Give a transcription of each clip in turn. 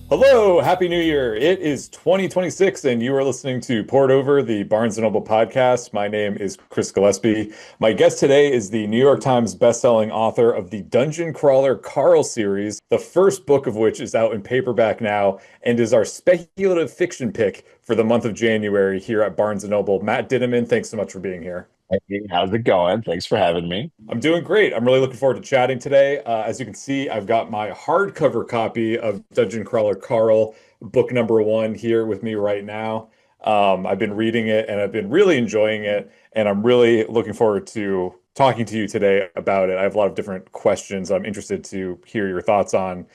Hello, Happy New Year. It is 2026, and you are listening to Poured Over, the Barnes& and Noble podcast. My name is Chris Gillespie. My guest today is the New York Times bestselling author of the Dungeon Crawler Carl series, the first book of which is out in paperback now and is our speculative fiction pick for the month of January here at Barnes& and Noble. Matt Dinniman, thanks so much for being here. Hey, how's it going? Thanks for having me. I'm doing great. I'm really looking forward to chatting today. As you can see, I've got my hardcover copy of Dungeon Crawler Carl, book number one, here with me right now. I've been reading it and I've been really enjoying it, and I'm really looking forward to talking to you today about it. I have a lot of different questions I'm interested to hear your thoughts on.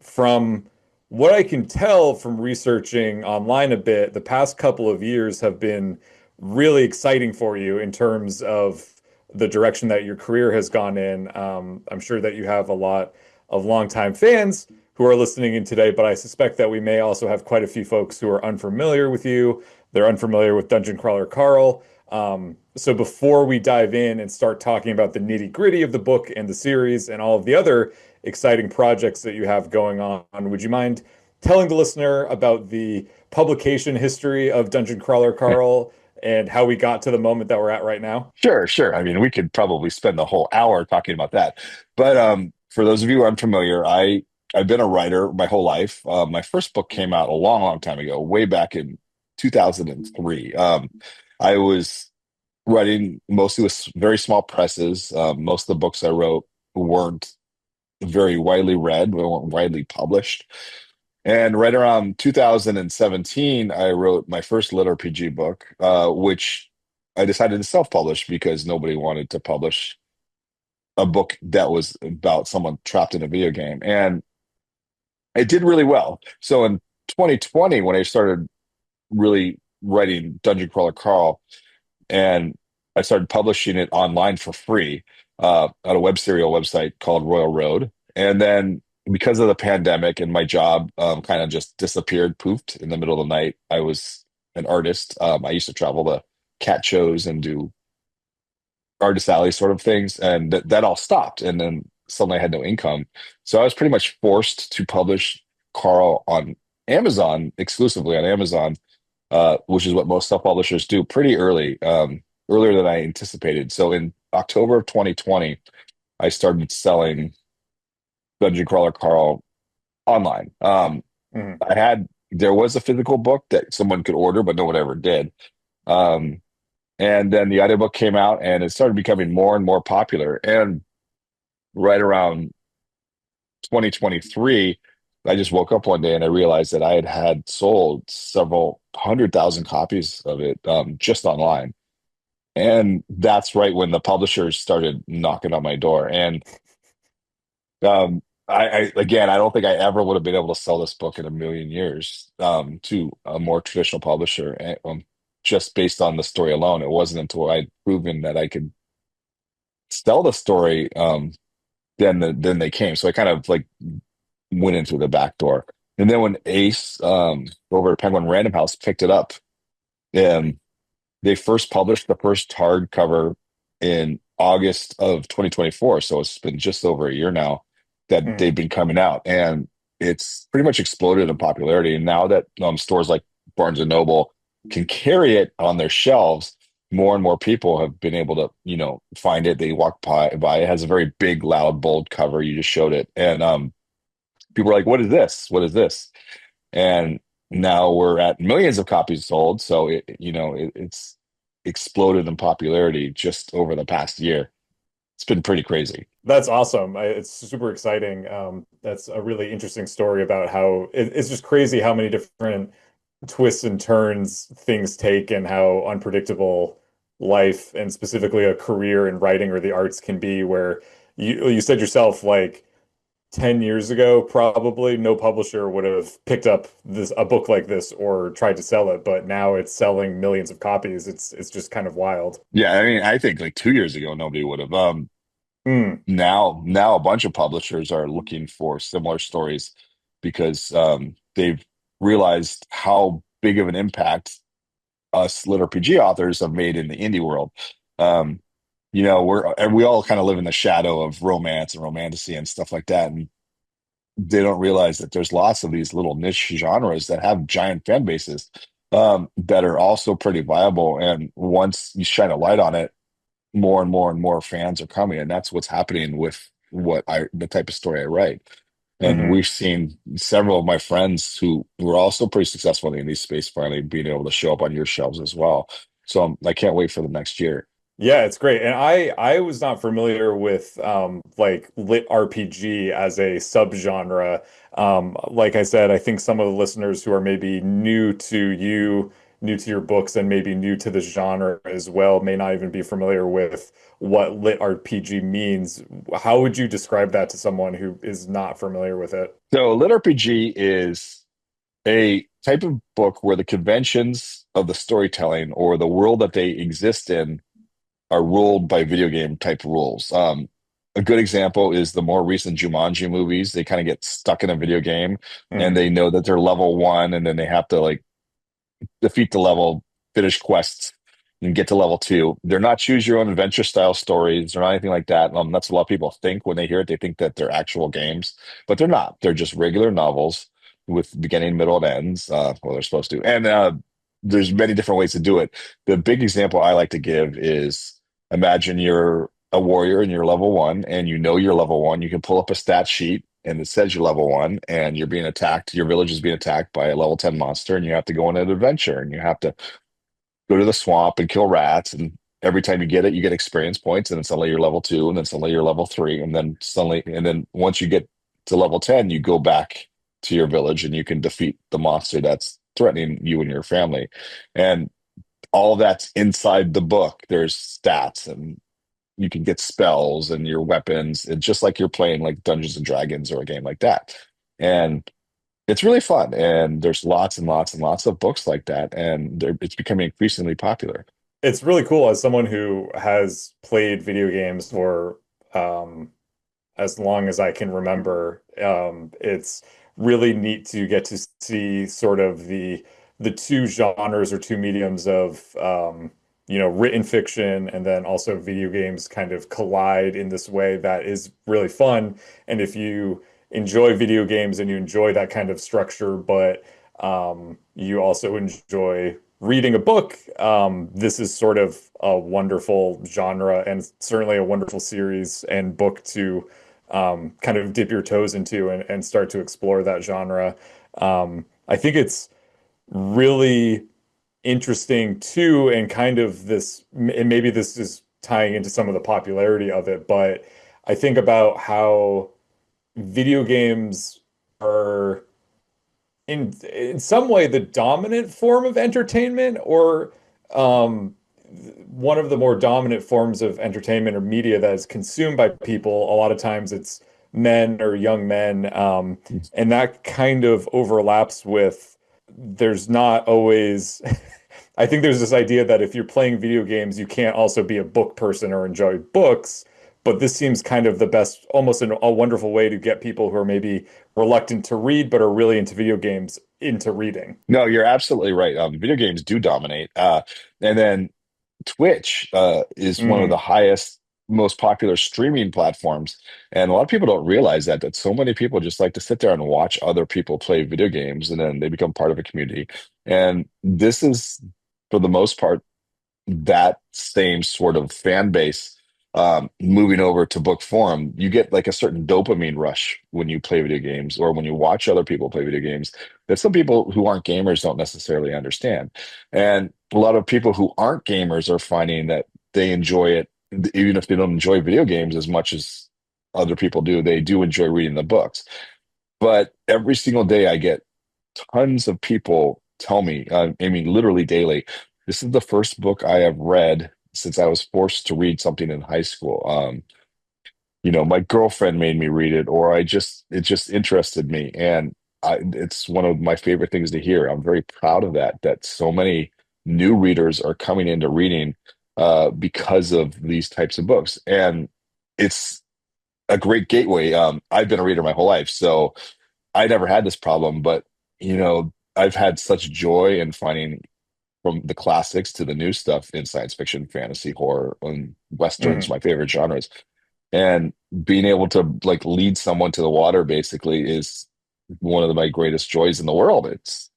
From what I can tell from researching online a bit, the past couple of years have been really exciting for you in terms of the direction that your career has gone in. I'm sure that you have a lot of longtime fans who are listening in today, but I suspect that we may also have quite a few folks who are unfamiliar with you. They're unfamiliar with Dungeon Crawler Carl. So before we dive in and start talking about the nitty-gritty of the book and the series and all of the other exciting projects that you have going on, would you mind telling the listener about the publication history of Dungeon Crawler Carl and how we got to the moment that we're at right now? Sure, sure. I mean, we could probably spend the whole hour talking about that. But for those of you unfamiliar, I've been a writer my whole life. My first book came out a long, long time ago, way back in 2003. I was writing mostly with very small presses. Most of the books I wrote weren't very widely read, they weren't widely published. And right around 2017, I wrote my first LitRPG book, which I decided to self-publish because nobody wanted to publish a book that was about someone trapped in a video game. And it did really well. So in 2020, when I started really writing Dungeon Crawler Carl, and I started publishing it online for free on a web serial website called Royal Road. And then because of the pandemic and my job kind of just disappeared, poofed in the middle of the night. I was an artist. I used to travel to cat shows and do artist alley sort of things, and that all stopped. And then suddenly I had no income, so I was pretty much forced to publish Carl on Amazon, exclusively on Amazon, which is what most self-publishers do pretty early, earlier than I anticipated. So in October of 2020, I started selling Dungeon Crawler Carl online. Mhm. There was a physical book that someone could order, but no one ever did. Um, and then the audiobook came out, and it started becoming more and more popular. And right around 2023, I just woke up one day and I realized that I had sold several 100,000 copies of it just online. And that's right when the publishers started knocking on my door. And again, I don't think I ever would have been able to sell this book in a million years to a more traditional publisher, just based on the story alone. It wasn't until I'd proven that I could sell the story, then they came. So I kind of like went into the back door. And then when Ace over at Penguin Random House picked it up, and they first published the first hardcover in August of 2024. So it's been just over a year now that Mhm. they've been coming out, and it's pretty much exploded in popularity. And now that stores like Barnes and Noble can carry it on their shelves, more and more people have been able to, find it. They walk by. It has a very big, loud, bold cover. You just showed it, and people are like, "What is this? What is this?" And now we're at millions of copies sold. So it's exploded in popularity just over the past year. It's been pretty crazy. That's awesome. It's super exciting. That's a really interesting story about how it's just crazy how many different twists and turns things take and how unpredictable life and specifically a career in writing or the arts can be, where you said yourself, like 10 years ago, probably no publisher would have picked up this a book like this or tried to sell it, but now it's selling millions of copies. It's just kind of wild. Yeah, I mean, I think like 2 years ago, nobody would have. Hmm. Now a bunch of publishers are looking for similar stories because they've realized how big of an impact us lit RPG authors have made in the indie world. Um, we all kind of live in the shadow of romance and romantasy and stuff like that. And they don't realize that there's lots of these little niche genres that have giant fan bases, that are also pretty viable. And once you shine a light on it, more and more and more fans are coming, and that's what's happening with the type of story I write. And Hmm. we've seen several of my friends who were also pretty successful in the indie space finally being able to show up on your shelves as well. So I can't wait for the next year. Yeah, it's great. And I was not familiar with like lit RPG as a subgenre. Like I said, I think some of the listeners who are maybe new to you, new to your books, and maybe new to the genre as well may not even be familiar with what lit RPG means. How would you describe that to someone who is not familiar with it? So LitRPG is a type of book where the conventions of the storytelling or the world that they exist in are ruled by video game type rules. A good example is the more recent Jumanji movies. They kind of get stuck in a video game and Hmm. they know that they're level one, and then they have to like defeat the level, finish quests, and get to level two. They're not choose your own adventure style stories or anything like that. That's what a lot of people think when they hear it. They think that they're actual games, but they're not. They're just regular novels with beginning, middle, and ends. Well, they're supposed to. And there's many different ways to do it. The big example I like to give is imagine you're a warrior and you're level one, and you know you're level one. You can pull up a stat sheet and it says you're level one and you're being attacked, your village is being attacked by a level 10 monster, and you have to go on an adventure and you have to go to the swamp and kill rats. And every time you get it, you get experience points, and then suddenly you're level two, and then suddenly you're level three, and then once you get to level 10, you go back to your village and you can defeat the monster that's threatening you and your family. And all that's inside the book. There's stats, and you can get spells and your weapons. It's just like you're playing like Dungeons and Dragons or a game like that. And it's really fun. And there's lots and lots and lots of books like that. And it's becoming increasingly popular. It's really cool as someone who has played video games for um, as long as I can remember. It's really neat to get to see sort of the two genres or two mediums of written fiction and then also video games kind of collide in this way that is really fun. And if you enjoy video games and you enjoy that kind of structure, but you also enjoy reading a book, this is sort of a wonderful genre and certainly a wonderful series and book to kind of dip your toes into and start to explore that genre. I think it's really interesting too, and kind of this, and maybe this is tying into some of the popularity of it, but I think about how video games are in some way the dominant form of entertainment or um, one of the more dominant forms of entertainment or media that is consumed by people. A lot of times it's men or young men, and that kind of overlaps with there's not always I think there's this idea that if you're playing video games, you can't also be a book person or enjoy books. But this seems kind of the best, almost a wonderful way to get people who are maybe reluctant to read but are really into video games into reading. No, you're absolutely right. Video games do dominate. And then Twitch is one of the Mm, highest, most popular streaming platforms. And a lot of people don't realize that so many people just like to sit there and watch other people play video games, and then they become part of a community. And this is, for the most part, that same sort of fan base moving over to book form. You get like a certain dopamine rush when you play video games or when you watch other people play video games that some people who aren't gamers don't necessarily understand. And a lot of people who aren't gamers are finding that they enjoy it, even if they don't enjoy video games as much as other people do. They do enjoy reading the books. But every single day, I get tons of people tell me, I mean, literally daily, this is the first book I have read since I was forced to read something in high school. My girlfriend made me read it, or it just interested me. And it's one of my favorite things to hear. I'm very proud of that so many new readers are coming into reading because of these types of books. And it's a great gateway. I've been a reader my whole life, so I never had this problem, but I've had such joy in finding from the classics to the new stuff in science fiction, fantasy, horror, and westerns, mhm. my favorite genres. And being able to like lead someone to the water basically is one of my greatest joys in the world. It's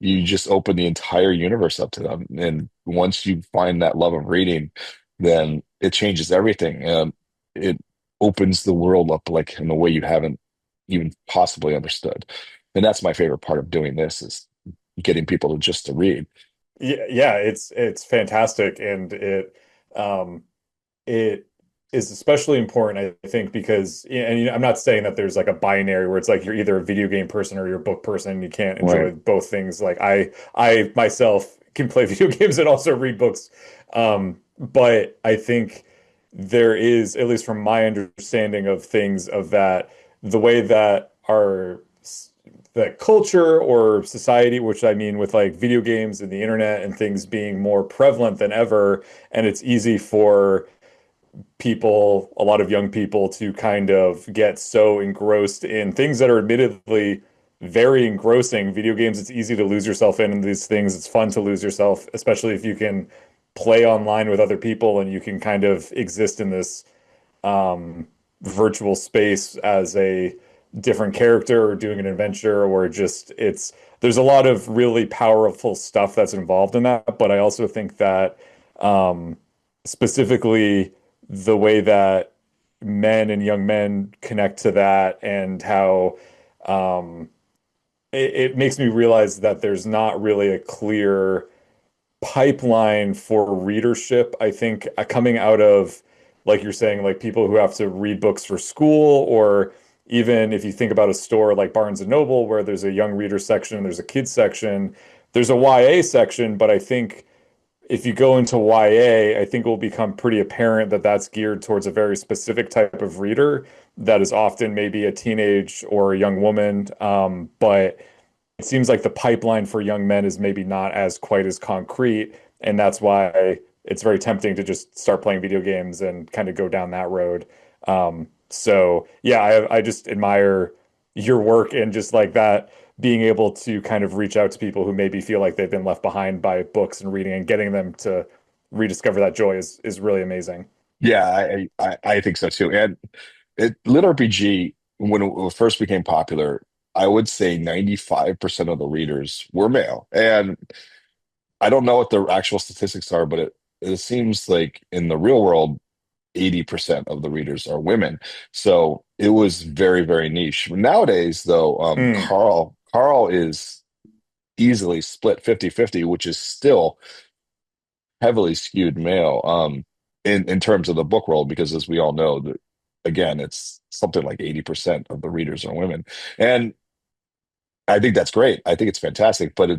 you just open the entire universe up to them. And once you find that love of reading, then it changes everything. It opens the world up like in a way you haven't even possibly understood. And that's my favorite part of doing this is getting people to just to read. Yeah, yeah, it's fantastic, and um it is especially important, I think, because, and I'm not saying that there's like a binary where it's like you're either a video game person or you're a book person. You can't Right. enjoy both things. Like I myself can play video games and also read books. But I think there is, at least from my understanding of things, of that the way that our the culture or society, which I mean with like video games and the internet and things being more prevalent than ever, and it's easy for people, a lot of young people, to kind of get so engrossed in things that are admittedly very engrossing. Video games, it's easy to lose yourself in these things. It's fun to lose yourself, especially if you can play online with other people and you can kind of exist in this virtual space as a different character or doing an adventure, or just it's there's a lot of really powerful stuff that's involved in that. But I also think that um, specifically the way that men and young men connect to that, and how um, it makes me realize that there's not really a clear pipeline for readership. I think coming out of, like you're saying, like people who have to read books for school, or even if you think about a store like Barnes and Noble, where there's a young reader section, there's a kids section, there's a YA section, but I think if you go into YA, I think it will become pretty apparent that that's geared towards a very specific type of reader that is often maybe a teenage or a young woman. But it seems like the pipeline for young men is maybe not as quite as concrete, and that's why it's very tempting to just start playing video games and kind of go down that road. So yeah, I just admire your work, and just like that, being able to kind of reach out to people who maybe feel like they've been left behind by books and reading, and getting them to rediscover that joy is really amazing. Yeah, I think so too. And Lit RPG, when it first became popular, I would say 95% of the readers were male. And I don't know what the actual statistics are, but it seems like in the real world, 80% of the readers are women. So it was very, very niche. Nowadays, though, Mm, Carl is easily split 50-50, which is still heavily skewed male in terms of the book world, because as we all know, that again, it's something like 80% of the readers are women. And I think that's great. I think it's fantastic, but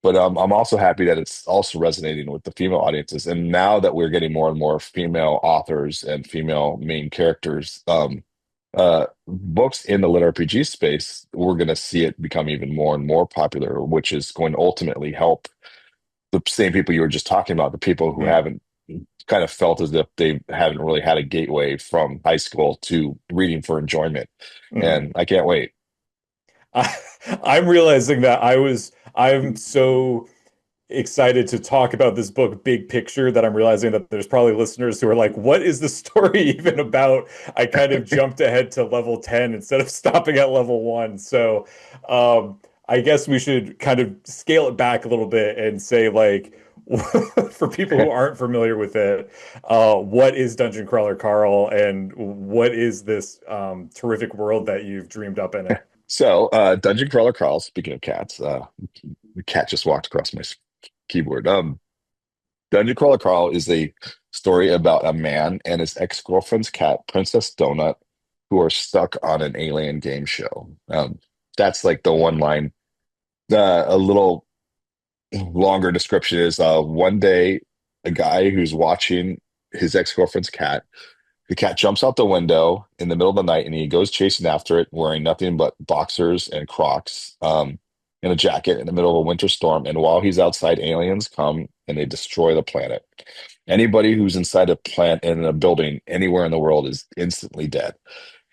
I'm also happy that it's also resonating with the female audiences. And now that we're getting more and more female authors and female main characters, books in the lit RPG space, we're going to see it become even more and more popular, which is going to ultimately help the same people you were just talking about, the people who mm, haven't kind of felt as if they haven't really had a gateway from high school to reading for enjoyment. mhm. And I can't wait. I, I'm realizing that I'm so excited to talk about this book big picture that I'm realizing that there's probably listeners who are like, what is the story even about? I kind of jumped ahead to level 10 instead of stopping at level 1. So I guess we should kind of scale it back a little bit and say, like, for people who aren't familiar with it, what is Dungeon Crawler Carl, and what is this terrific world that you've dreamed up in it? So, Dungeon Crawler Carl, speaking of cats, the cat just walked across my keyboard. Dungeon Crawler Carl is a story about a man and his ex-girlfriend's cat, Princess Donut, who are stuck on an alien game show. That's like the one line. A little longer description is one day, a guy who's watching his ex-girlfriend's cat. The cat jumps out the window in the middle of the night and he goes chasing after it wearing nothing but boxers and Crocs, and a jacket in the middle of a winter storm. And while he's outside, aliens come and they destroy the planet. Anybody who's inside a plant in a building anywhere in the world is instantly dead.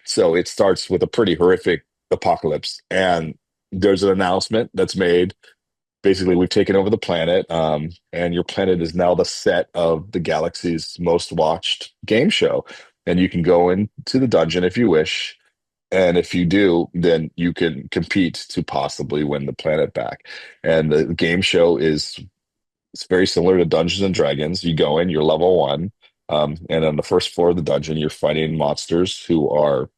So it starts with a pretty horrific apocalypse. And there's an announcement that's made. Basically, we've taken over the planet, and your planet is now the set of the galaxy's most watched game show. and you can go into the dungeon if you wish. And if you do, then you can compete to possibly win the planet back. And the game show is it's very similar to Dungeons and Dragons. You go in, you're level one, and on the first floor of the dungeon, you're fighting monsters who are,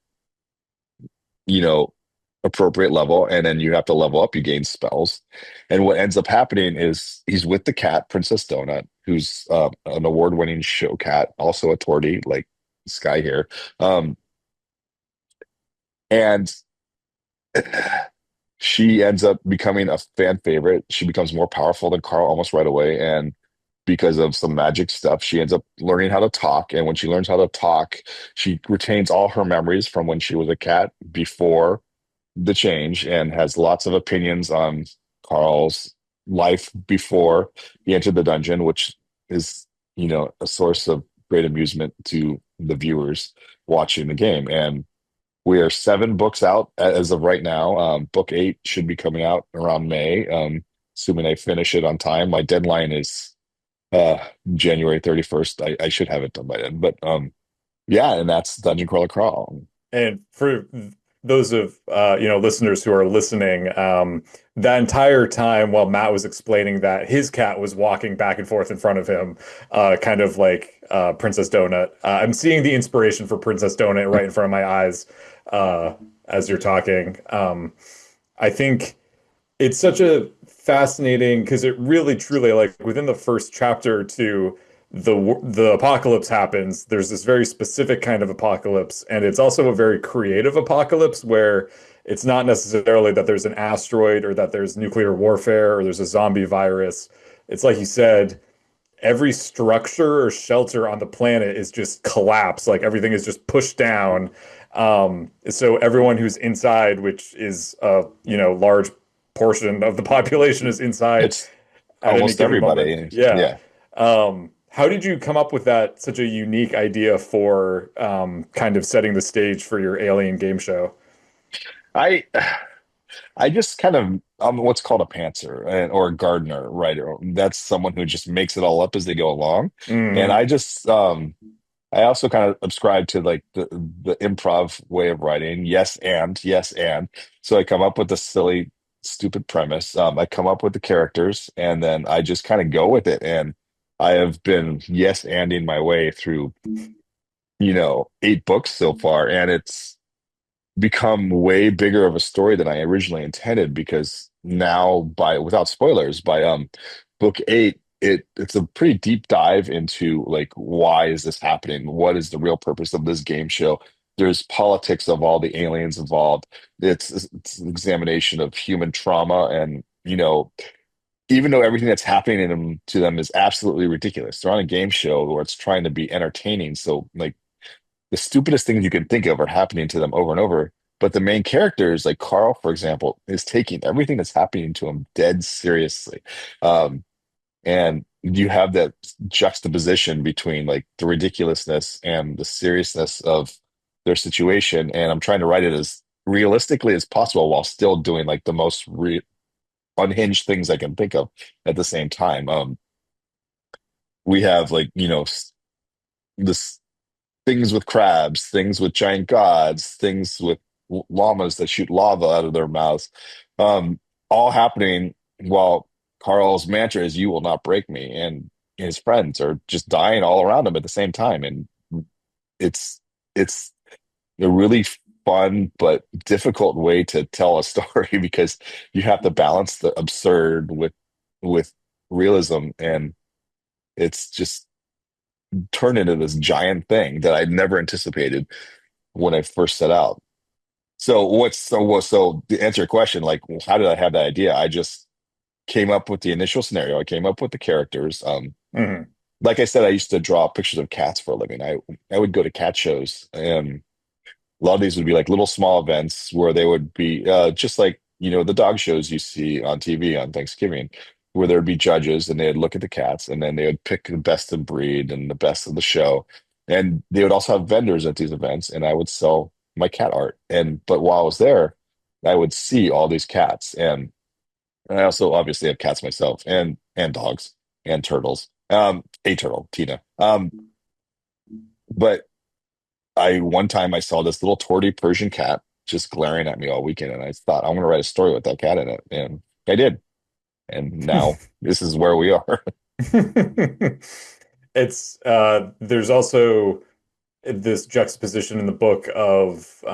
you know, appropriate level, and then you have to level up. You gain spells, and what ends up happening is he's with the cat, Princess Donut, who's an award-winning show cat, also a tortie like Sky here, and she ends up becoming a fan favorite. She becomes more powerful than Carl almost right away. And because of some magic stuff, she ends up learning how to talk. And when she learns how to talk, she retains all her memories from when she was a cat before the change and has lots of opinions on Carl's life before he entered the dungeon, which is, a source of great amusement to the viewers watching the game. And we are 7 books out as of right now. Book 8 should be coming out around May, assuming I finish it on time. My deadline is uh, January 31st. I should have it done by then. But yeah, and that's Dungeon Crawler Crawl. And for those of listeners who are listening, that entire time while Matt was explaining that, his cat was walking back and forth in front of him, kind of like Princess Donut. I'm seeing the inspiration for Princess Donut right in front of my eyes as you're talking. I think it's such a fascinating because it really truly, like, within the first chapter or two, the apocalypse happens. There's this very specific kind of apocalypse, and it's also a very creative apocalypse where it's not necessarily that there's an asteroid or that there's nuclear warfare or there's a zombie virus. It's like you said, every structure or shelter on the planet is just collapsed. Like, everything is just pushed down. So everyone who's inside, which is a large portion of the population, is inside It's at any almost given moment. everybody. Yeah. Yeah. How did you come up with that such a unique idea for kind of setting the stage for your alien game show? I I just kind of I'm what's called a pantser or a gardener, right? That's someone who just makes it all up as they go along. And Hmm. I also kind of subscribe to like the improv way of writing. Yes, and. So I come up with a silly, stupid premise. I come up with the characters, and then I just kind of go with it. And I have been yes-anding my way through, 8 books so far, and it's become way bigger of a story than I originally intended because now by without spoilers, by book 8, it's a pretty deep dive into like why is this happening? What is the real purpose of this game show? There's politics of all the aliens involved. It's an examination of human trauma and even though everything that's happening to them is absolutely ridiculous, they're on a game show where it's trying to be entertaining. So like the stupidest things you can think of are happening to them over and over. But the main characters, like Carl, for example, is taking everything that's happening to him dead seriously. Um, and you have that juxtaposition between like the ridiculousness and the seriousness of their situation. And I'm trying to write it as realistically as possible while still doing like the most unhinged things I can think of at the same time. We have like, this things with crabs, things with giant gods, things with llamas that shoot lava out of their mouths, all happening while Carl's mantra is "You will not break me," and his friends are just dying all around him at the same time, and it's it's a really fun but difficult way to tell a story because you have to balance the absurd with realism, and it's just turned into this giant thing that I'd never anticipated when I first set out. So to answer your question, like how did I have that idea? I just came up with the initial scenario. I came up with the characters. Hmm. Like I said, I used to draw pictures of cats for a living. I would go to cat shows, and a lot of these would be like little small events where they would be just like the dog shows you see on TV on Thanksgiving, where there'd be judges and they'd look at the cats and then they would pick the best of breed and the best of the show, and they would also have vendors at these events, and I would sell my cat art. And but while I was there, I would see all these cats, and I also obviously have cats myself and dogs and turtles. A turtle, Tina. But I one time I saw this little torty Persian cat just glaring at me all weekend, and I thought I'm going to write a story with that cat in it, and I did. And now this is where we are. It's there's also this juxtaposition in the book of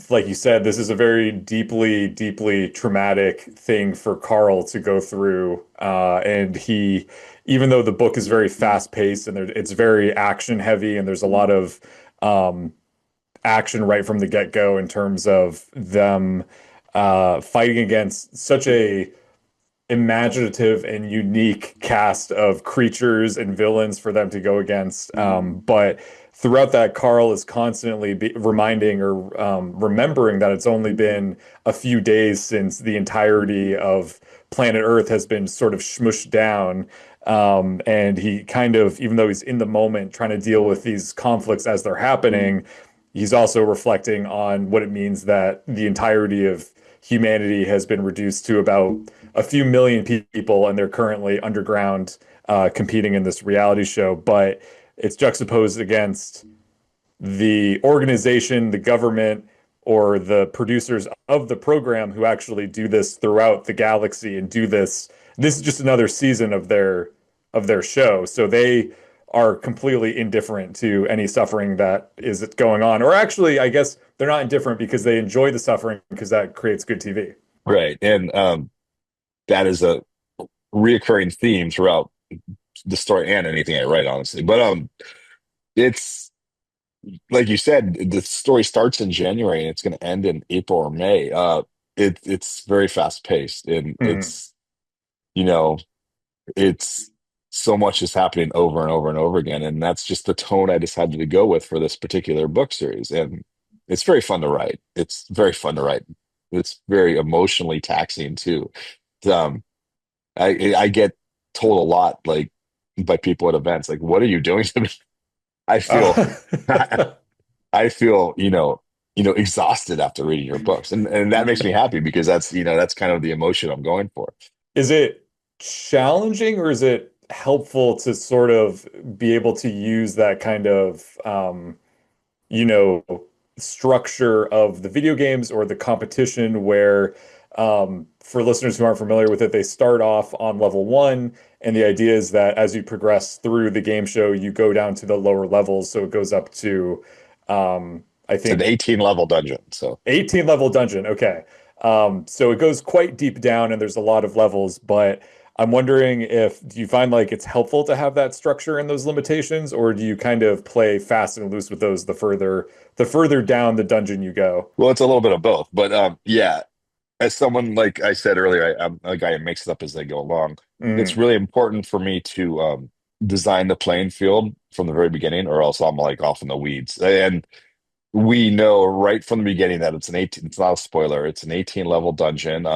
like you said, this is a very deeply, deeply traumatic thing for Carl to go through. And he, even though the book is very fast paced and it's very action heavy, and there's a lot of um, action right from the get go in terms of them fighting against such a imaginative and unique cast of creatures and villains for them to go against. But throughout that, Carl is constantly reminding or remembering that it's only been a few days since the entirety of planet Earth has been sort of smushed down. And he kind of, even though he's in the moment trying to deal with these conflicts as they're happening, he's also reflecting on what it means that the entirety of humanity has been reduced to about a few million people, and they're currently underground competing in this reality show. But it's juxtaposed against the organization, the government, or the producers of the program who actually do this throughout the galaxy and do this. This is just another season of their show, so they are completely indifferent to any suffering that is going on. Or actually, I guess they're not indifferent because they enjoy the suffering because that creates good TV. Right. And that is a reoccurring theme throughout the story and anything I write, honestly. But it's like you said, the story starts in January and it's going to end in April or May. It's very fast paced, and Mm-hmm. you know, it's so much is happening over and over and over again, and that's just the tone I decided to go with for this particular book series. And it's very fun to write. It's very fun to write. It's very emotionally taxing too. Um, I get told a lot, like by people at events, like, "What are you doing to me?" I feel, Uh, I feel, exhausted after reading your books, and that makes me happy because that's kind of the emotion I'm going for. is it challenging or is it helpful to sort of be able to use that kind of you know, structure of the video games or the competition where, for listeners who aren't familiar with it, they start off on level one, and the idea is that as you progress through the game show, you go down to the lower levels. So it goes up to, I It's an think, 18 level dungeon, so 18 level dungeon. Okay. So it goes quite deep down and there's a lot of levels, but I'm wondering if do you find like it's helpful to have that structure and those limitations, or do you kind of play fast and loose with those the further down the dungeon you go? well, it's a little bit of both. But yeah, as someone like I said earlier, I'm a guy who makes it up as they go along. It's Mm, really important for me to design the playing field from the very beginning, or else I'm like off in the weeds. And we know right from the beginning that it's an 18, it's not a spoiler, it's an 18 level dungeon.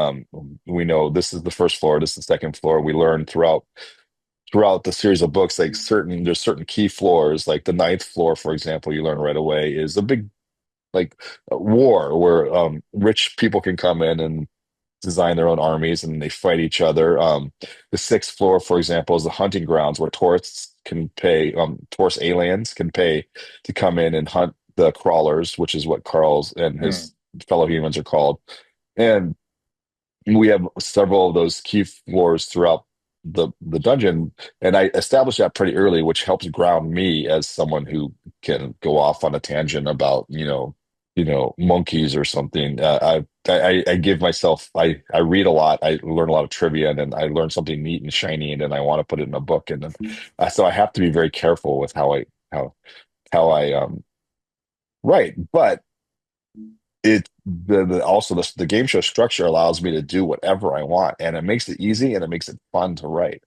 We know this is the first floor, this is the second floor. We learn throughout the series of books, like there's certain key floors, like the ninth floor, for example, you learn right away is a big like war where rich people can come in and design their own armies and they fight each other. The sixth floor, for example, is the hunting grounds where tourist aliens can pay to come in and hunt the crawlers, which is what Carl's and mm. his fellow humans are called. And we have several of those key floors throughout the dungeon, and I established that pretty early, which helps ground me as someone who can go off on a tangent about monkeys or something. I give myself I read a lot, I learn a lot of trivia, and then I learn something neat and shiny, and then I want to put it in a book, and then so I have to be very careful with how I write, but also the game show structure allows me to do whatever I want, and it makes it easy and it makes it fun to write.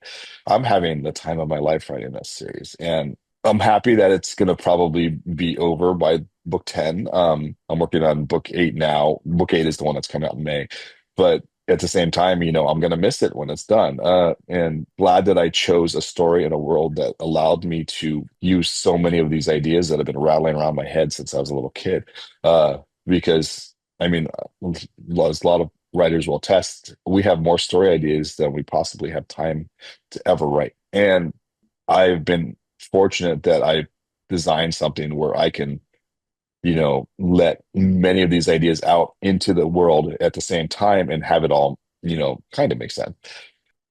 I'm having the time of my life writing this series, and I'm happy that it's going to probably be over by book 10. I'm working on book 8 now. Book 8 is the one that's coming out in May, but at the same time, I'm going to miss it when it's done. And glad that I chose a story in a world that allowed me to use so many of these ideas that have been rattling around my head since I was a little kid. Because I mean, as a lot of writers will attest, we have more story ideas than we possibly have time to ever write. And I've been fortunate that design something where I can, let many of these ideas out into the world at the same time and have it all, kind of make sense.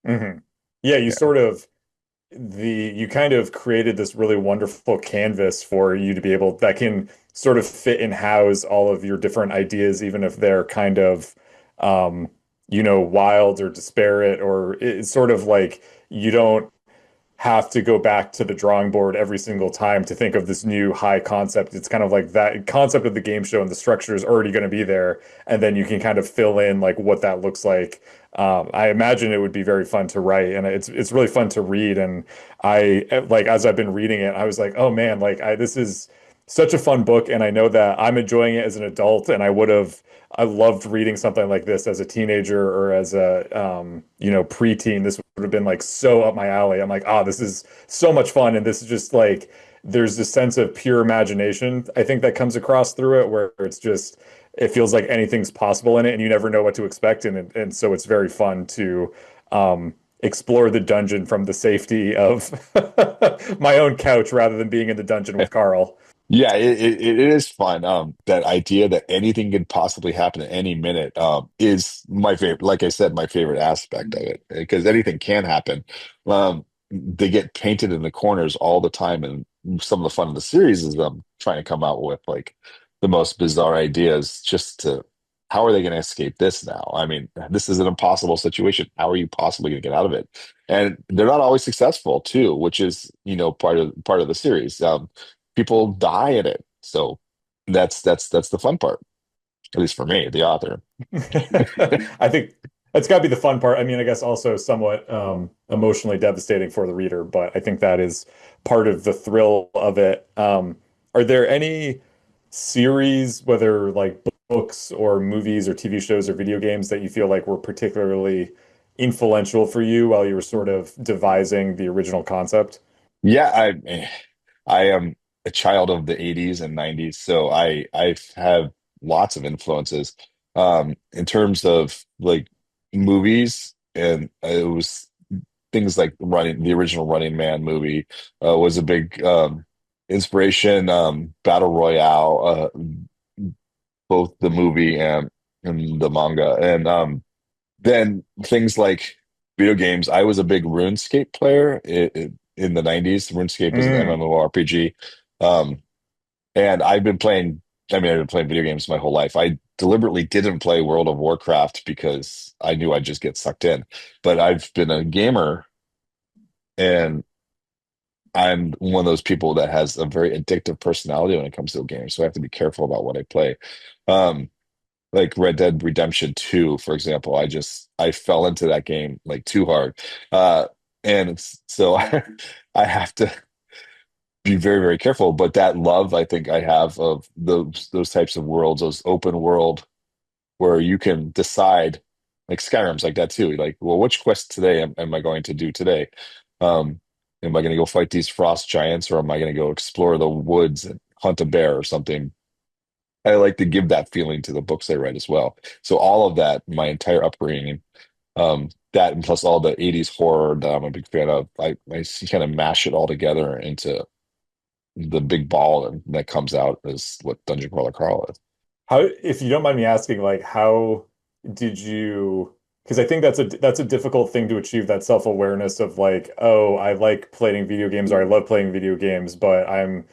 Hmm. Yeah, you Yeah. sort of you kind of created this really wonderful canvas for you to be able that can sort of fit and house all of your different ideas, even if they're kind of um, wild or disparate, or it's sort of like you don't have to go back to the drawing board every single time to think of this new high concept. It's kind of like that concept of the game show and the structure is already going to be there, and then you can kind of fill in like what that looks like. I imagine it would be very fun to write, and it's really fun to read. And I like as I've been reading it, I was like, oh man, like this is such a fun book, and I know that I'm enjoying it as an adult, and I loved reading something like this as a teenager or as a preteen. This would have been like so up my alley. I'm like, ah, this is so much fun, and this is just like there's this sense of pure imagination I think that comes across through it, where it's just it feels like anything's possible in it, and you never know what to expect, and so it's very fun to explore the dungeon from the safety of my own couch rather than being in the dungeon with Carl. Yeah, it is fun. That idea that anything could possibly happen at any minute, is my favorite. Like I said, my favorite aspect of it, because anything can happen. They get painted in the corners all the time, and some of the fun of the series is them trying to come out with like the most bizarre ideas. Just to, how are they going to escape this now? I mean, this is an impossible situation. How are you possibly going to get out of it? And they're not always successful too, which is, part of the series. People die in it. So that's the fun part, at least for me, the author. I think that's got to be the fun part. I mean, I guess also somewhat emotionally devastating for the reader, but I think that is part of the thrill of it. Are there any series, whether like books or movies or TV shows or video games, that you feel like were particularly influential for you while you were sort of devising the original concept? Yeah, I am a child of the 80s and 90s, so I have lots of influences. In terms of like movies, and it was things like the original Running Man movie was a big inspiration. Battle Royale, both the movie and the manga, and then things like video games. I was a big RuneScape player in the 90s. RuneScape is an Mm. MMORPG. Um, and I've been playing video games my whole life. I deliberately didn't play World of Warcraft because I knew I'd just get sucked in. But I've been a gamer, and I'm one of those people that has a very addictive personality when it comes to games. So I have to be careful about what I play. Um, like Red Dead Redemption 2, for example. I fell into that game like too hard. Uh so I have to be very, very careful. But that love I think I have of those types of worlds, those open world where you can decide, like Skyrim's like that too. Like, well, which quest today am I going to do today? Um, am I going to go fight these frost giants, or am I going to go explore the woods and hunt a bear or something? I like to give that feeling to the books I read as well. So all of that, my entire upbringing, that and plus all the 80s horror that I'm a big fan of, I kind of mash it all together into the big ball that comes out is what Dungeon Crawler Carl is. How, if you don't mind me asking, like how did you, because I think that's a difficult thing to achieve, that self-awareness of like, oh, I like playing video games or I love playing video games, but I'm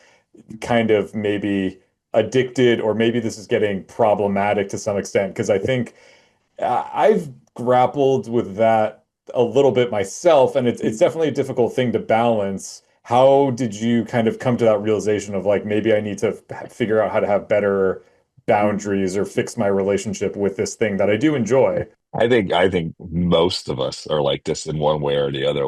kind of maybe addicted or maybe this is getting problematic to some extent. Because I think I've grappled with that a little bit myself, and it's definitely a difficult thing to balance. How did you kind of come to that realization of like maybe I need to figure out how to have better boundaries or fix my relationship with this thing that I do enjoy? I think most of us are like this in one way or the other.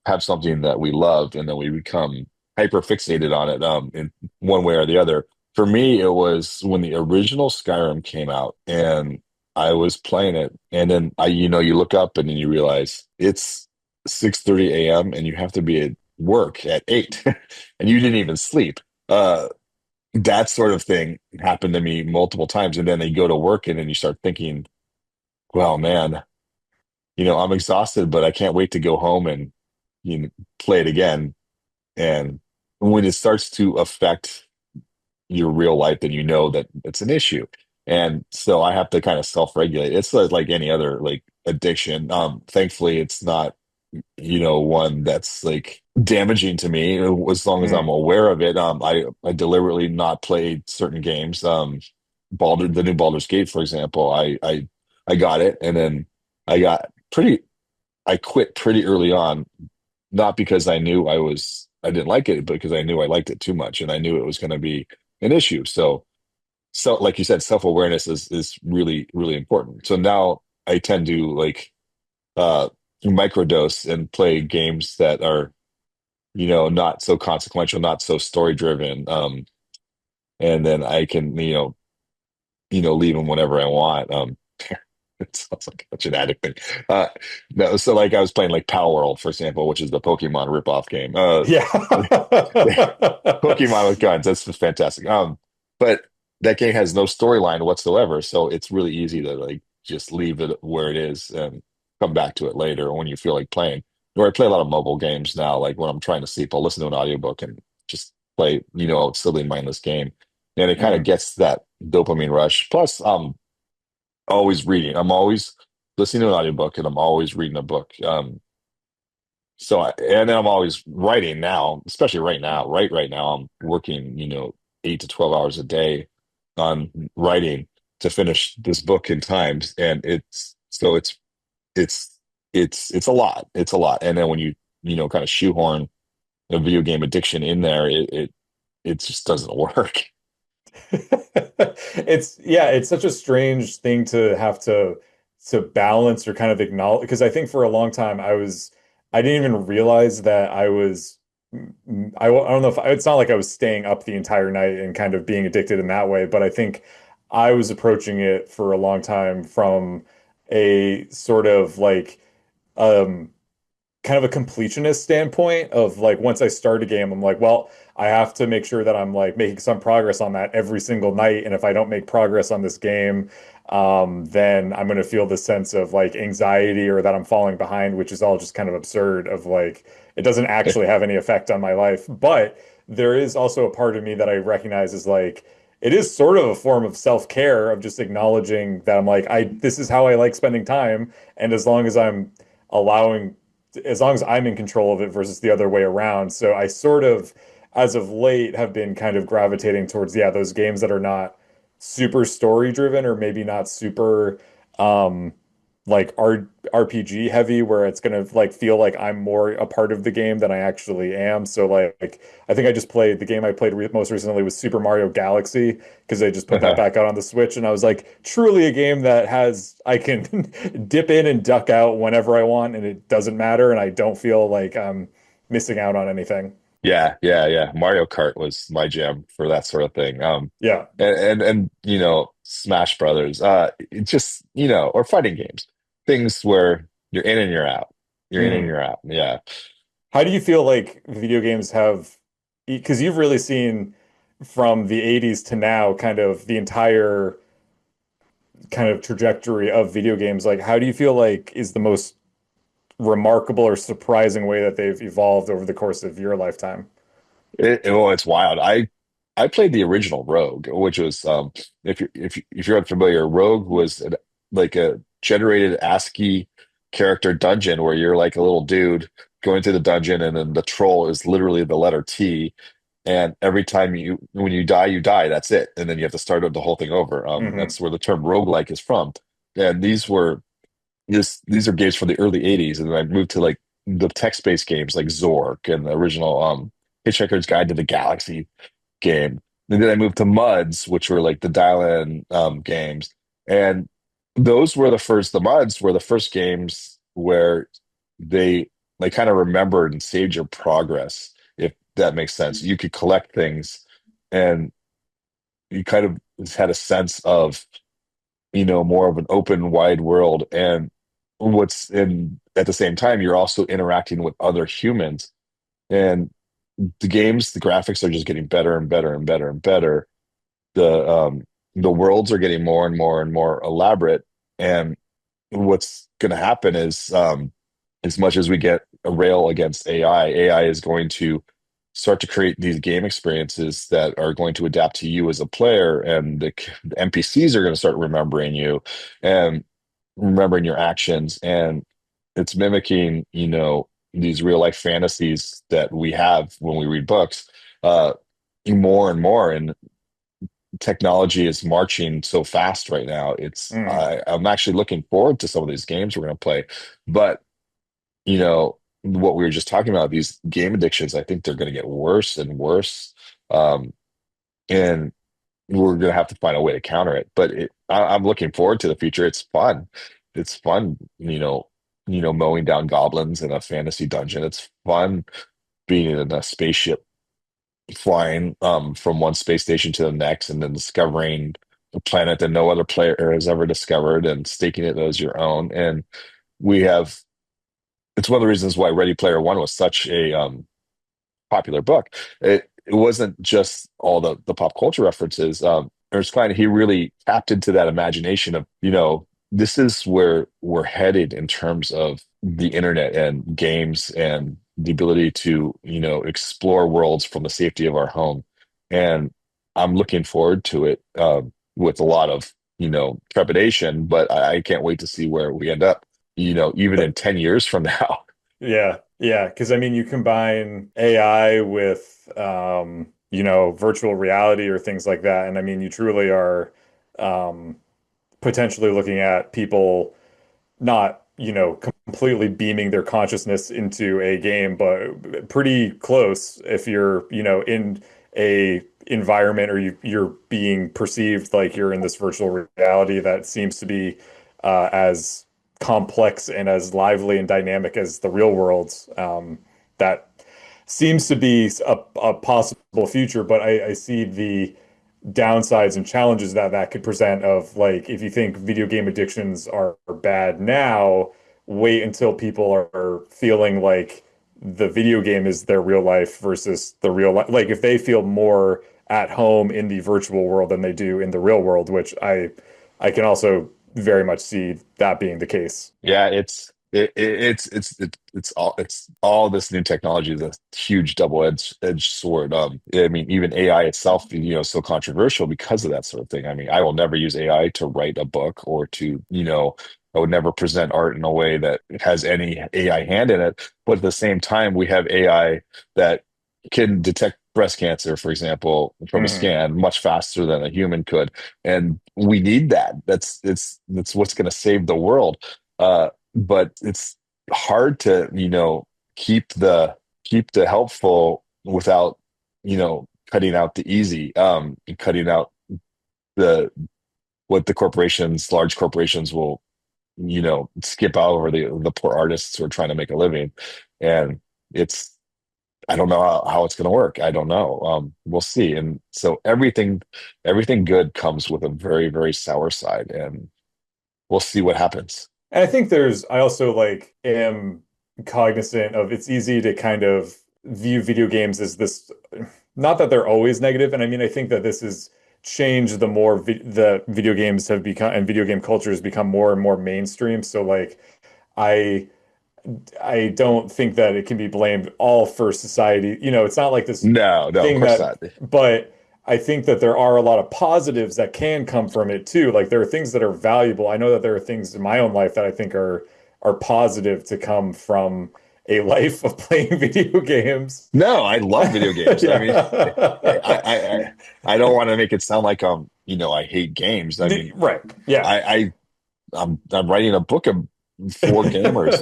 Have something that we love, and then we become hyper fixated on it, in one way or the other. For me, it was when the original Skyrim came out, and I was playing it, and then you look up and then you realize it's 6:30 a.m. and you have to be at work at 8, and you didn't even sleep. That sort of thing happened to me multiple times, and then they go to work, and then you start thinking, well, man, I'm exhausted, but I can't wait to go home and, you know, play it again. And when it starts to affect your real life, then you know that it's an issue. And so I have to kind of self-regulate. It's like any other like addiction. Thankfully, it's not, one that's like damaging to me as long as I'm Mm. aware of it. I deliberately not played certain games. The new Baldur's Gate, for example, I got it, and then I got pretty, I quit pretty early on, not because I didn't like it, but because I knew I liked it too much, and I knew it was going to be an issue. So like you said, self-awareness is really, really important. So now I tend to like uh microdose and play games that are, not so consequential, not so story driven. And then I can, leave them whenever I want. It sounds like such an addict thing. Uh, no, so like I was playing like Power World, for example, which is the Pokemon ripoff game. Yeah. Pokemon with guns. That's just fantastic. But that game has no storyline whatsoever, so it's really easy to like just leave it where it is and come back to it later when you feel like playing. Or I play a lot of mobile games now, like when I'm trying to sleep, I'll listen to an audiobook and just play, a silly mindless game. And it kind of Mm. gets that dopamine rush. Plus, always reading. I'm always listening to an audiobook and I'm always reading a book. And then I'm always writing now, especially right now. Right now, I'm working, 8 to 12 hours a day on writing to finish this book in times, and it's it's a lot. It's a lot. And then when you kind of shoehorn a video game addiction in there, it just doesn't work. It's such a strange thing to have to balance or kind of acknowledge because I think for a long time I didn't even realize that I don't know if it's not like I was staying up the entire night and kind of being addicted in that way, but I think I was approaching it for a long time from a sort of like um kind of a completionist standpoint of like once I start a game, I'm like, well, I have to make sure that I'm like making some progress on that every single night. And if I don't make progress on this game, then I'm going to feel this sense of like anxiety or that I'm falling behind, which is all just kind of absurd of like it doesn't actually have any effect on my life. But there is also a part of me that I recognize is like it is sort of a form of self-care of just acknowledging that I'm like I this is how I like spending time. And allowing as long as I'm in control of it versus the other way around. So I sort of, as of late, have been kind of gravitating towards, yeah, those games that are not super story driven or maybe not super um like RPG heavy where it's gonna like feel like I'm more a part of the game than I actually am. So like I think I just played the game I played most recently was Super Mario Galaxy because they just put that back out on the Switch and I was like truly a game that has I can dip in and duck out whenever I want and it doesn't matter and I don't feel like I'm missing out on anything. Yeah, yeah, yeah. Mario Kart was my jam for that sort of thing. Yeah. And Smash Brothers. It just, or fighting games, things where you're in and you're out. You're in and Mm. you're out. Yeah. How do you feel like video games have, because you've really seen from the 80s to now kind of the entire kind of trajectory of video games, like how do you feel like is the most remarkable or surprising way that they've evolved over the course of your lifetime? It's wild. I played the original Rogue, which was if you're unfamiliar, Rogue was like a generated ASCII character dungeon where you're like a little dude going through the dungeon, and then the troll is literally the letter T. And every time when you die, you die. That's it, and then you have to start the whole thing over. Hmm. That's where the term roguelike is from. And these are games from the early 80s, and then I moved to like the text-based games like Zork and the original Hitchhiker's Guide to the Galaxy game. And then I moved to Muds, which were like the dial-in games. And the Muds were the first games where they like kind of remembered and saved your progress, if that makes sense. You could collect things and you kind of had a sense of, more of an open, wide world. And at the same time, you're also interacting with other humans. And the graphics are just getting better and better and better and better. The worlds are getting more and more and more elaborate. And what's going to happen is, as much as we get a rail against AI is going to start to create these game experiences that are going to adapt to you as a player, and the NPCs are going to start remembering you and remembering your actions, and it's mimicking, these real life fantasies that we have when we read books, uh, more and more. And technology is marching so fast right now. Mhm. I'm actually looking forward to some of these games we're going to play, but what we were just talking about, these game addictions, I think they're going to get worse and worse. Um, and we're going to have to find a way to counter it. But I'm looking forward to the future. It's fun. It's fun, mowing down goblins in a fantasy dungeon. It's fun being in a spaceship flying from one space station to the next, and then discovering a planet that no other player has ever discovered and staking it as your own. And we have it's one of the reasons why Ready Player One was such a popular book. It wasn't just all the pop culture references. Ernest Cline, he really tapped into that imagination of, this is where we're headed in terms of the internet and games and the ability to, explore worlds from the safety of our home. And I'm looking forward to it with a lot of, trepidation, but I can't wait to see where we end up, even in 10 years from now. Yeah, yeah, because I mean, you combine AI with, virtual reality or things like that, and I mean, you truly are um, potentially looking at people not, completely beaming their consciousness into a game, but pretty close if you're, in a environment or you're being perceived like you're in this virtual reality that seems to be as complex and as lively and dynamic as the real world. That seems to be a possible future, but I see the downsides and challenges that that could present of like if you think video game addictions are bad now, wait until people are feeling like the video game is their real life versus the real life. Like if they feel more at home in the virtual world than they do in the real world, which I can also very much see that being the case. Yeah, it's all this new technology is a huge double-edged sword. I mean, even AI itself, so controversial because of that sort of thing. I mean, I will never use AI to write a book or to, I would never present art in a way that has any AI hand in it. But at the same time, we have AI that can detect breast cancer, for example, from a Hmm. scan much faster than a human could. And we need that. That's what's going to save the world. But it's hard to, keep the helpful without, cutting out the easy, and cutting out the what the large corporations will, skip out over the poor artists who are trying to make a living. And it's I don't know how it's going to work. I don't know. We'll see. And so everything good comes with a very, very sour side, and we'll see what happens. And I think I also like am cognizant of it's easy to kind of view video games as this, not that they're always negative, and I mean I think that this has changed the more the video games have become and video game culture has become more and more mainstream. So like I I don't think that it can be blamed all for society. It's not like this No, no, of thing course that, not. but I think that there are a lot of positives that can come from it too. Like there are things that are valuable. I know that there are things in my own life that I think are positive to come from a life of playing video games. No, I love video games. I mean, I Yeah. I don't want to make it sound like I hate games. I mean, Right. Yeah. I I'm writing a book for gamers.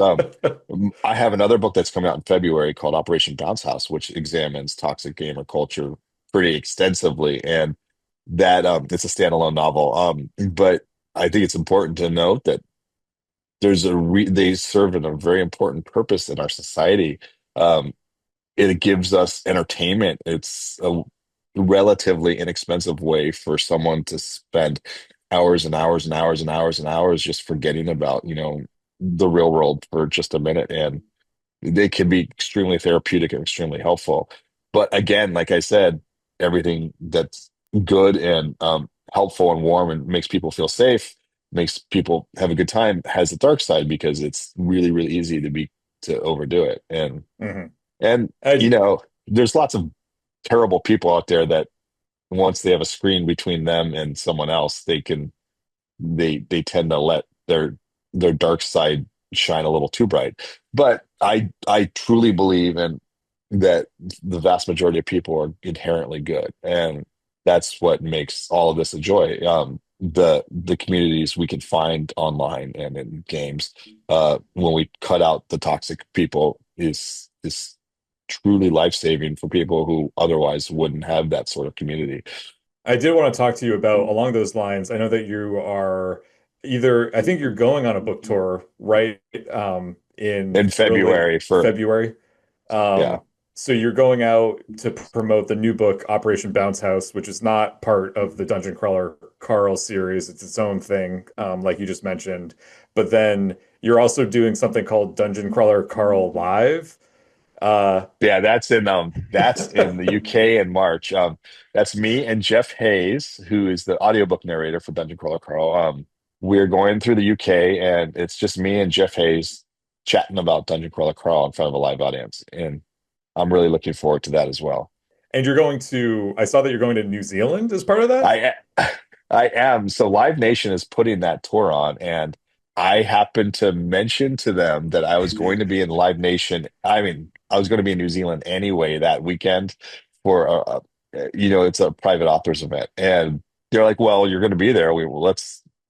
I have another book that's coming out in February called Operation Bounce House, which examines toxic gamer culture pretty extensively, and that it's a standalone novel. But I think it's important to note that they serve in a very important purpose in our society. Um, it gives us entertainment. It's a relatively inexpensive way for someone to spend hours and hours and hours and hours and hours just forgetting about, the real world for just a minute. And they can be extremely therapeutic and extremely helpful. But again, like I said, everything that's good and helpful and warm and makes people feel safe, makes people have a good time, has the dark side because it's really, really easy to overdo it. And Mhm. and I, there's lots of terrible people out there that once they have a screen between them and someone else, they tend to let their dark side shine a little too bright. But I truly believe in that the vast majority of people are inherently good, and that's what makes all of this a joy. The communities we can find online and in games, when we cut out the toxic people, is truly life-saving for people who otherwise wouldn't have that sort of community. I did want to talk to you about along those lines. I know that you are either, I think you're going on a book tour, right? In In early February for February. yeah. Um, so you're going out to promote the new book, Operation Bounce House, which is not part of the Dungeon Crawler Carl series. It's its own thing, like you just mentioned. But then you're also doing something called Dungeon Crawler Carl Live. Uh, Yeah, that's in the UK in March. That's me and Jeff Hayes, who is the audiobook narrator for Dungeon Crawler Carl. We're going through the UK, and it's just me and Jeff Hayes chatting about Dungeon Crawler Carl in front of a live audience, and I'm really looking forward to that as well. and you're going to, I saw that you're going to New Zealand as part of that. I I am. So Live Nation is putting that tour on, and I happened to mention to them that I was going to be in Live Nation. I mean, I was going to be in New Zealand anyway that weekend for it's a private authors event, and they're like, "Well, you're going to be there.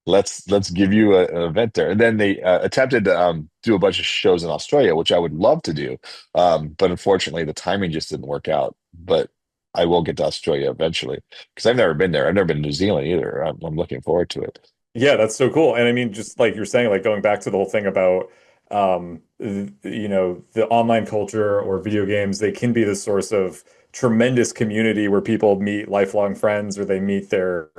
Let's give you an event there." And then they attempted to do a bunch of shows in Australia, which I would love to do, but unfortunately, the timing just didn't work out. But I will get to Australia eventually because I've never been there. I've never been to New Zealand either. I'm looking forward to it. Yeah, that's so cool. And I mean, just like you're saying, like going back to the whole thing about, the online culture or video games, they can be the source of tremendous community where people meet lifelong friends or they meet their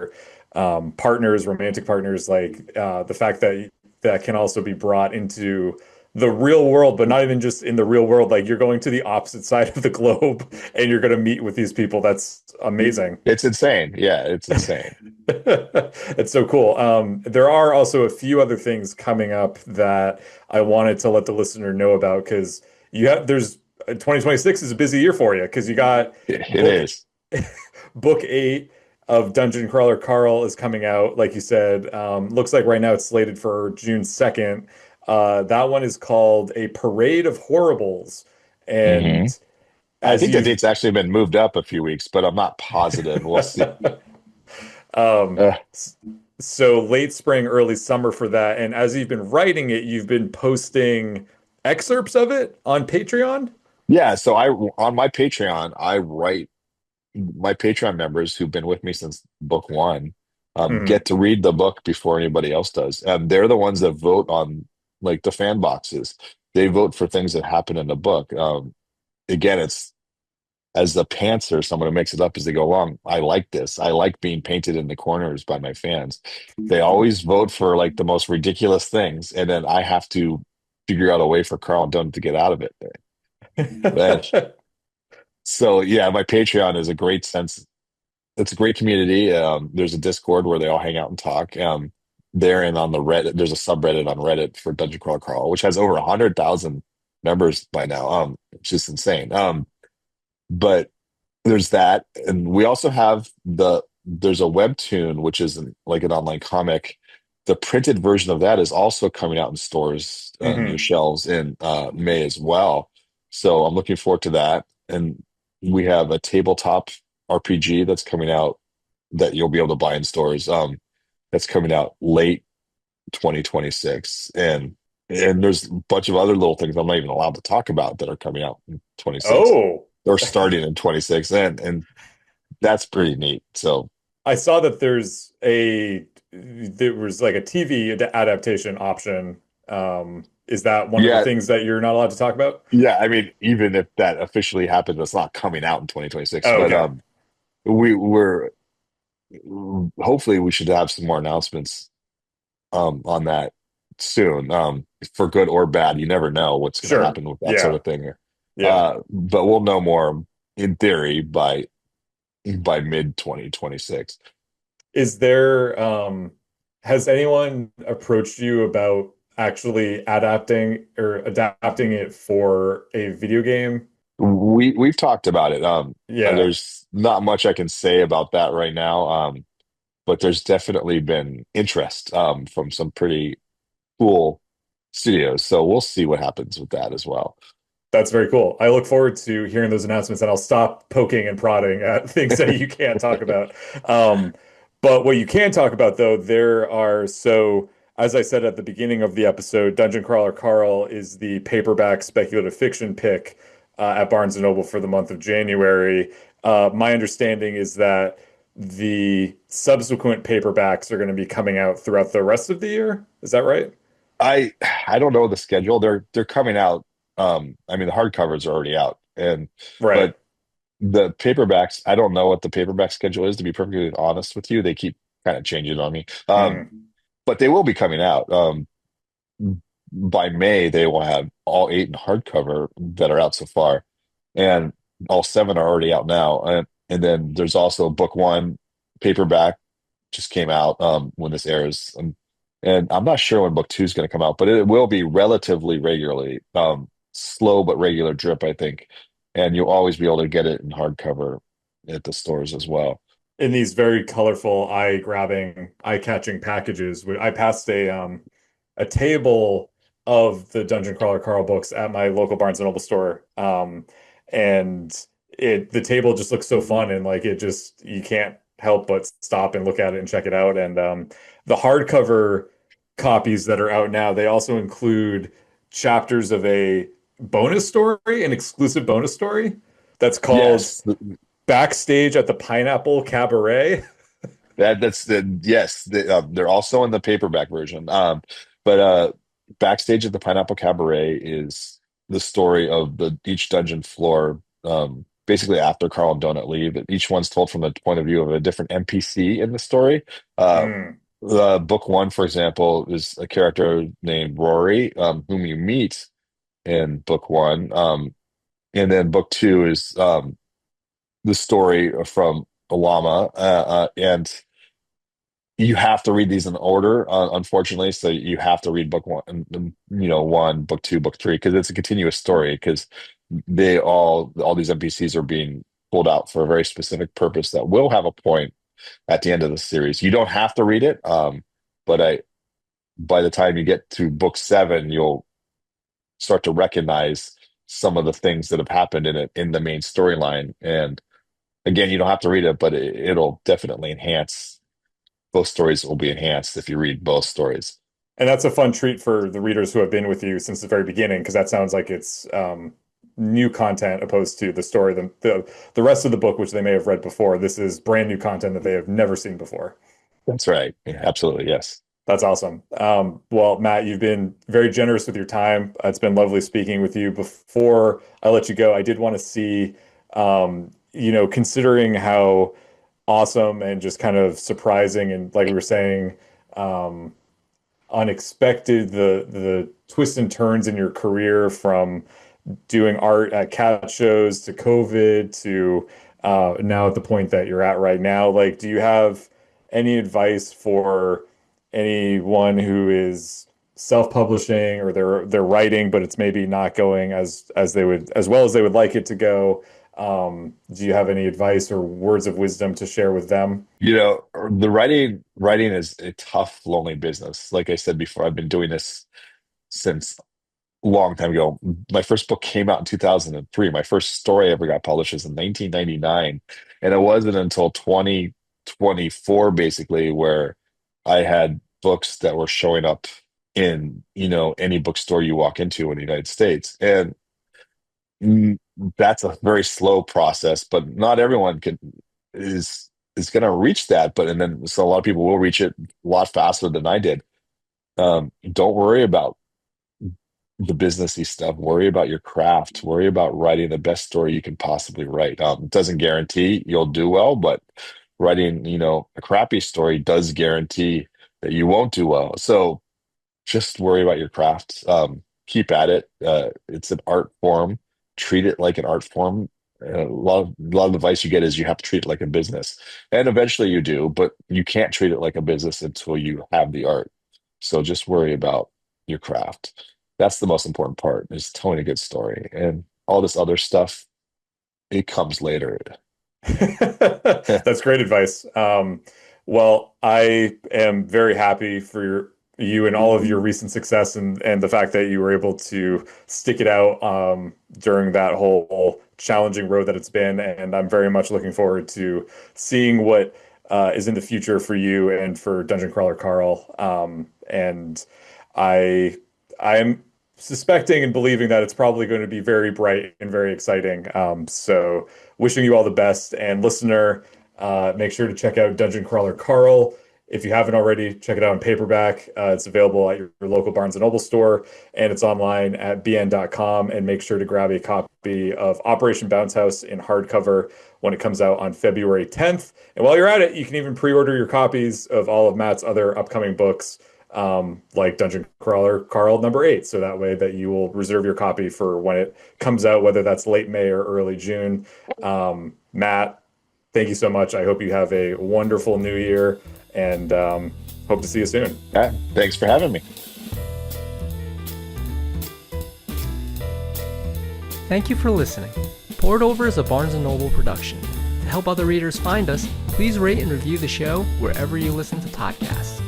partners, romantic partners. Like the fact that that can also be brought into the real world, but not even just in the real world. Like you're going to the opposite side of the globe and you're going to meet with these people. That's amazing. It's insane. Yeah, it's insane. It's so cool. There are also a few other things coming up that I wanted to let the listener know about because there's 2026 is a busy year for you because you got It book is. book 8 of Dungeon Crawler Carl is coming out, like you said. Looks like right now it's slated for June 2nd. That one is called A Parade of Horribles. Hmm. And I as think the you've date's actually been moved up a few weeks, but I'm not positive. We'll see. Um, Uh, so late spring, early summer for that. And as you've been writing it, you've been posting excerpts of it on Patreon. yeah, so I on my Patreon, I write my Patreon members who've been with me since book one Mhm. get to read the book before anybody else does. And they're the ones that vote on like the fan boxes. They vote for things that happen in the book. Again, it's as the pantser, someone who makes it up as they go along. I like this. I like being painted in the corners by my fans. They always vote for like the most ridiculous things, and then I have to figure out a way for Carl and Dunn to get out of it. And so, yeah, my Patreon is a great sense. It's a great community. There's a Discord where they all hang out and talk. There and on the Reddit, there's a subreddit on Reddit for Dungeon Crawl Carl, which has over 100,000 members by now. It's just insane. But there's that, and we also have there's a webtoon, which is like an online comic. The printed version of that is also coming out in stores on your Mhm. shelves in May as well. So I'm looking forward to that. And we have a tabletop RPG that's coming out that you'll be able to buy in stores. That's coming out late 2026, and there's a bunch of other little things I'm not even allowed to talk about that are coming out in 26 Oh, or starting in 26, and that's pretty neat. So I saw that there was like a TV adaptation option. Is that one of the yeah, things that you're not allowed to talk about? yeah. I mean, even if that officially happens, it's not coming out in 2026. Oh, But okay. we're hopefully we should have some more announcements on that soon. For good or bad, you never know what's going to Sure. happen with that sort Yeah. of thing. Yeah. But we'll know more in theory by mid 2026. Is there, has anyone approached you about actually adapting or adapting it for a video game? we've talked about it. Yeah. There's not much I can say about that right now. But there's definitely been interest from some pretty cool studios. So we'll see what happens with that as well. That's very cool. I look forward to hearing those announcements, and I'll stop poking and prodding at things that you can't talk about. Um, but what you can talk about, though, there are so, as I said at the beginning of the episode, Dungeon Crawler Carl is the paperback speculative fiction pick at Barnes and Noble for the month of January. My understanding is that the subsequent paperbacks are going to be coming out throughout the rest of the year. Is that right? I I don't know the schedule. They're coming out. I mean, the hardcovers are already out, and Right. but the paperbacks, I don't know what the paperback schedule is, to be perfectly honest with you. They keep kind of changing on me. Hmm. But they will be coming out. By May, they will have all eight in hardcover that are out so far, and all seven are already out now. And then there's also book one paperback just came out when this airs. And I'm not sure when book two is going to come out, but it will be relatively regularly, slow but regular drip, I think. And you'll always be able to get it in hardcover at the stores as well. In these very colorful, eye-grabbing, eye-catching packages. I passed a table of the Dungeon Crawler Carl books at my local Barnes and Noble store. And the table just looks so fun, and like it just you can't help but stop and look at it and check it out. And the hardcover copies that are out now, they also include chapters of a bonus story, an exclusive bonus story that's called Yes, Backstage at the Pineapple Cabaret. that's the yes. They're also in the paperback version. But backstage at the Pineapple Cabaret is the story of the each dungeon floor. Basically, after Carl and Donut leave, each one's told from the point of view of a different NPC in the story. Uh, Mm. book one, for example, is a character named Rory, whom you meet in book one. And then book two is the story from Olama, and you have to read these in order, unfortunately. So you have to read book one, one, book two, book three, because it's a continuous story. Because all these NPCs are being pulled out for a very specific purpose that will have a point at the end of the series. You don't have to read it, but by the time you get to book seven, you'll start to recognize some of the things that have happened in it in the main storyline. And again, you don't have to read it, but it'll definitely enhance. Both stories will be enhanced if you read both stories. And that's a fun treat for the readers who have been with you since the very beginning, because that sounds like it's new content opposed to the story, the rest of the book, which they may have read before. This is brand new content that they have never seen before. That's right. Yeah, absolutely. Yes. That's awesome. Well, Matt, you've been very generous with your time. It's been lovely speaking with you. Before I let you go, I did want to see, considering how awesome and just kind of surprising and like we were saying, um, unexpected the twists and turns in your career from doing art at cat shows to COVID to now at the point that you're at right now. Like, do you have any advice for anyone who is self-publishing or they're writing, but it's maybe not going as they would as well as they would like it to go? Do you have any advice or words of wisdom to share with them? The writing is a tough, lonely business. Like I said before, I've been doing this since a long time ago. My first book came out in 2003. My first story I ever got published was in 1999. And it wasn't until 2024, basically, where I had books that were showing up in, any bookstore you walk into in the United States. And mm, that's a very slow process, but not everyone is going to reach that. But and then so a lot of people will reach it a lot faster than I did. Don't worry about the businessy stuff. Worry about your craft. Worry about writing the best story you can possibly write. It doesn't guarantee you'll do well, but writing, a crappy story does guarantee that you won't do well. So just worry about your craft. Keep at it. It's an art form. Treat it like an art form. A lot of advice you get is you have to treat it like a business, and eventually you do, but you can't treat it like a business until you have the art. So just worry about your craft. That's the most important part is telling a good story, and all this other stuff. It comes later. That's great advice. Well, I am very happy for you and all of your recent success and the fact that you were able to stick it out during that whole challenging road that it's been. And I'm very much looking forward to seeing what is in the future for you and for Dungeon Crawler Carl. And I I'm suspecting and believing that it's probably going to be very bright and very exciting. So wishing you all the best. And listener, make sure to check out Dungeon Crawler Carl. If you haven't already, check it out in paperback. It's available at your local Barnes& and Noble store, and it's online at bn.com. And make sure to grab a copy of Operation Bounce House in hardcover when it comes out on February 10th. And while you're at it, you can even pre-order your copies of all of Matt's other upcoming books, like Dungeon Crawler Carl #8. So that way that you will reserve your copy for when it comes out, whether that's late May or early June. Matt, thank you so much. I hope you have a wonderful new year, and hope to see you soon. Yeah, thanks for having me. Thank you for listening. Poured Over is a Barnes & Noble production. To help other readers find us, please rate and review the show wherever you listen to podcasts.